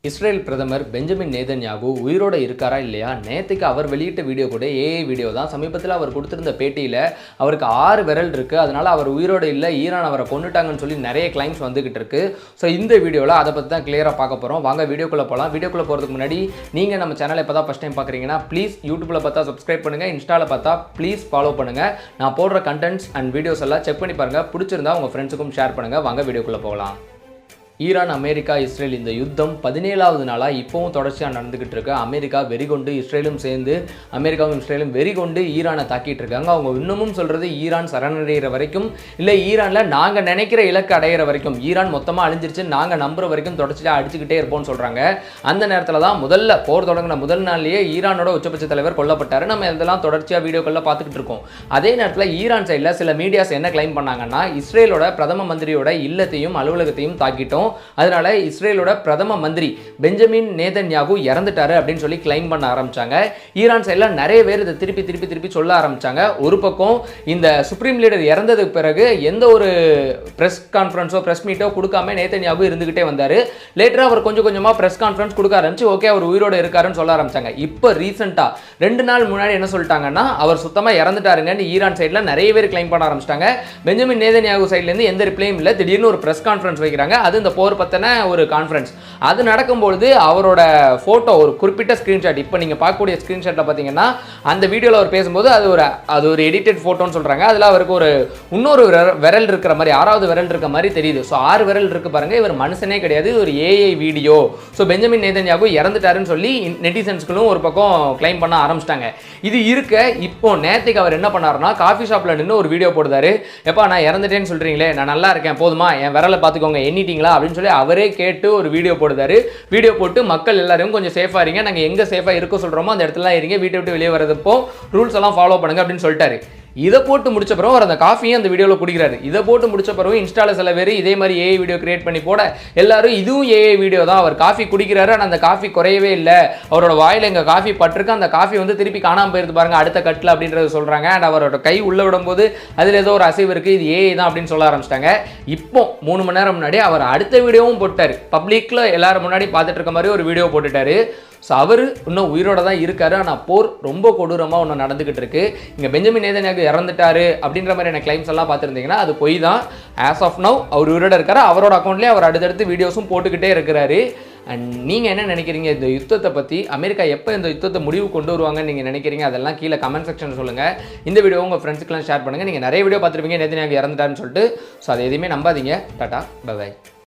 Israel பிரதமர் Benjamin Netanyahu உயிரோடு இருக்காரா இல்லையா? நேற்றுக்கு அவர் வெளியிட்ட வீடியோ கூட ஏஐ வீடியோ தான். சமீபத்தில் அவர் கொடுத்திருந்த பேட்டியில் அவருக்கு 6 விரல் இருக்குது, அதனால் அவர் உயிரோடு இல்லை, ஈரான் அவரை கொண்டுட்டாங்கன்னு சொல்லி நிறைய கிளைம்ஸ் வந்துகிட்டு இருக்கு. ஸோ இந்த வீடியோவில் அதை பற்றி தான் கிளியராக பார்க்க போகிறோம். வாங்க வீடியோக்குள்ளே போகலாம். வீடியோக்குள்ளே போகிறதுக்கு முன்னாடி நீங்கள் நம்ம சேனலை இப்போ தான் ஃபஸ்ட் டைம் பார்க்குறீங்கன்னா ப்ளீஸ் யூடியூப்பில் பார்த்தா சப்ஸ்கிரைப் பண்ணுங்கள், இன்ஸ்டாவில் பார்த்தா ப்ளீஸ் ஃபாலோ பண்ணுங்கள். நான் போடுற கண்டென்ட்ஸ் அண்ட் வீடியோஸ் எல்லாம் செக் பண்ணி பாருங்கள். பிடிச்சிருந்தா உங்கள் ஃப்ரெண்ட்ஸுக்கும் ஷேர் பண்ணுங்கள். வாங்க வீடியோக்குள்ளே போகலாம். ஈரான், அமெரிக்கா, இஸ்ரேல் இந்த யுத்தம் 17வது நாளாக இப்போவும் தொடர்ச்சியாக நடந்துக்கிட்டு இருக்கு. அமெரிக்கா வெறிகொண்டு, இஸ்ரேலும் சேர்ந்து அமெரிக்காவும் இஸ்ரேலும் வெறிகொண்டு ஈரானை தாக்கிட்டு இருக்காங்க. அவங்க இன்னமும் சொல்கிறது ஈரான் சரணடைகிற வரைக்கும், இல்லை ஈரானில் நாங்கள் நினைக்கிற இலக்கு அடைகிற வரைக்கும், ஈரான் மொத்தமாக அழிஞ்சிருச்சு நாங்கள் நம்புற வரைக்கும் தொடர்ச்சியாக அடிச்சுக்கிட்டே இருப்போம்னு சொல்கிறாங்க. அந்த நேரத்தில் தான் முதல்ல போர் தொடங்கின முதல் நாள்லேயே ஈரானோட உச்சபட்ச தலைவர் கொல்லப்பட்டார். நம்ம இதெல்லாம் தொடர்ச்சியாக வீடியோக்களில் பார்த்துக்கிட்டு இருக்கோம். அதே நேரத்தில் ஈரான் சைடில் சில மீடியாஸ் என்ன கிளைம் பண்ணாங்கன்னா, இஸ்ரேலோட பிரதம மந்திரியோட இல்லத்தையும் அலுவலகத்தையும் தாக்கிட்டோம், அதனால இஸ்ரேலோட பிரதம மந்திரி பெஞ்சமின் நேதன்யாகு இறந்துட்டாரு அப்படின்னு சொல்லி கிளைம் பண்ண ஆரம்பிச்சாங்க. ஈரான் சைடில் நிறைய பேர் இதை திருப்பி சொல்ல ஆரம்பிச்சாங்க. ஒரு பக்கம் இந்த சுப்ரீம் லீடர் இறந்ததுக்கு பிறகு எந்த ஒரு பிரஸ் கான்ஃபரன்ஸோ பிரஸ் மீட்டோ கொடுக்காம நேதன்யாகு இருந்துகிட்டே வந்தார். லேட்டராக அவர் கொஞ்சம் கொஞ்சமாக பிரஸ் கான்ஃபரன்ஸ் கொடுக்க ஆரம்பிச்சு, ஓகே அவர் உயிரோடு இருக்காருன்னு சொல்ல ஆரம்பிச்சாங்க. இப்போ ரீசெண்டாக 2 நாள் முன்னாடி என்ன சொல்லிட்டாங்கன்னா, அவர் சுத்தமாக இறந்துட்டாருங்கன்னு ஈரான் சைடில் நிறைய பேர் கிளைம் பண்ண ஆரம்பிச்சிட்டாங்க. பெஞ்சமின் நேதன்யாகு சைட்லேருந்து எந்த ரிப்ளையும் இல்லை. திடீர்னு ஒரு பிரஸ் கான்ஃபரன்ஸ் வைக்கிறாங்க. அது இந்த போர் பற்றின ஒரு கான்ஃபரன்ஸ். அது நடக்கும்பொழுது அவரோட ஃபோட்டோ, ஒரு குறிப்பிட்ட ஸ்க்ரீன்ஷாட், இப்போ நீங்கள் பார்க்கக்கூடிய ஸ்க்ரீன்ஷாட்டில் பார்த்தீங்கன்னா அந்த வீடியோவில் அவர் பேசும்போது அது ஒரு எடிட்டட் ஃபோட்டோன்னு சொல்கிறாங்க. அதில் அவருக்கு ஒரு இன்னொரு விரல் இருக்கிற மாதிரி, 6வது விரல் இருக்கிற மாதிரி தெரியுது. ஸோ 6 விரல் இருக்கு பாருங்க. இவர் மனுஷனே கிடையாது, இது ஒரு AI video. So Benjamin Netanyahu இறந்துட்டாருன்னு சொல்லி நெட்டிசன்ஸ்களும் ஒரு பக்கம் கிளைம் பண்ண ஆரம்பிச்சிட்டாங்க. இது இருக்க இப்போ நேற்றுக்கு அவர் என்ன பண்ணாருன்னா, காஃபி ஷாப்பில் நின்று ஒரு வீடியோ போடுறாரு. எப்பா நான் இறந்துட்டேன்னு சொல்கிறீங்களே, நான் நல்லா இருக்கேன் போதுமா, என் விரலை பார்த்துக்கோங்க, எண்ணிட்டீங்களா அப்படின்னு சொல்லி அவரே கேட்டு ஒரு வீடியோ போடுறாரு. வீடியோ போட்டு மக்கள் எல்லாரும் கொஞ்சம் சேஃபாக இருங்க, நாங்கள் எங்கே சேஃபாக இருக்க சொல்கிறோமோ அந்த இடத்துல இருங்க, வீட்டை விட்டு வெளியே வரதுப்போ ரூல்ஸ் எல்லாம் ஃபாலோ பண்ணுங்க அப்படின்னு சொல்லிட்டாரு. இதை போட்டு முடிச்ச பிறகு அவர் அந்த காஃபியும் அந்த வீடியோவில் குடிக்கிறாரு. இதை போட்டு முடிச்ச பிறகு இன்ஸ்டாவில் சில பேர் இதே மாதிரி ஏஐ வீடியோ கிரியேட் பண்ணி போட எல்லாரும் இதுவும் ஏஐ வீடியோ தான், அவர் காஃபி குடிக்கிறாரு ஆனால் அந்த காஃபி குறையவே இல்லை, அவரோட வாயில் எங்கள் காஃபி பட்டிருக்கு, அந்த காஃபி வந்து திருப்பி காணாமல் போயிருந்து பாருங்க அடுத்த கட்டில் அப்படின்றத சொல்கிறாங்க. அண்ட் அவரோட கை உள்ளே விடும்போது அதில் ஏதோ ஒரு அசைவு இருக்குது, இது ஏஐ தான் அப்படின்னு சொல்ல ஆரம்பிச்சிட்டாங்க. இப்போ 3 மணி நேரம் முன்னாடி அவர் அடுத்த வீடியோவும் போட்டார். பப்ளிக்கில் எல்லாரும் முன்னாடி பார்த்துட்டு இருக்க மாதிரி ஒரு வீடியோ போட்டுட்டாரு. ஸோ அவர் இன்னும் உயிரோட தான் இருக்காரு. ஆனால் போர் ரொம்ப கொடூரமாக ஒன்று நடந்துகிட்டு இருக்கு. இங்கே பெஞ்சமின் நேதன்யாகு இறந்துட்டாரு அப்படின்ற மாதிரியான கிளைம்ஸ் எல்லாம் பார்த்துருந்தீங்கன்னா அது பொய் தான். ஆஸ் ஆஃப் நவ் அவர் உயிரோட இருக்காரு. அவரோட அக்கௌண்ட்லேயே அவர் அடுத்தடுத்து வீடியோஸும் போட்டுக்கிட்டே இருக்கிறாரு. அண்ட் நீங்கள் என்ன நினைக்கிறீங்க இந்த யுத்தத்தை பற்றி? அமெரிக்கா எப்போ இந்த யுத்தத்தை முடிவு கொண்டு வருவாங்கன்னு நீங்கள் நினைக்கிறீங்க? அதெல்லாம் கீழே கமெண்ட் செக்ஷன் சொல்லுங்கள். இந்த வீடியோ உங்கள் ஃப்ரெண்ட்ஸுக்கெல்லாம் ஷேர் பண்ணுங்கள். நீங்கள் நிறைய வீடியோ பார்த்துருப்பீங்க நேதன்யாகு இறந்துட்டாருன்னு சொல்லிட்டு. ஸோ அதை எதுவுமே நம்பாதீங்க. டாடா, பை.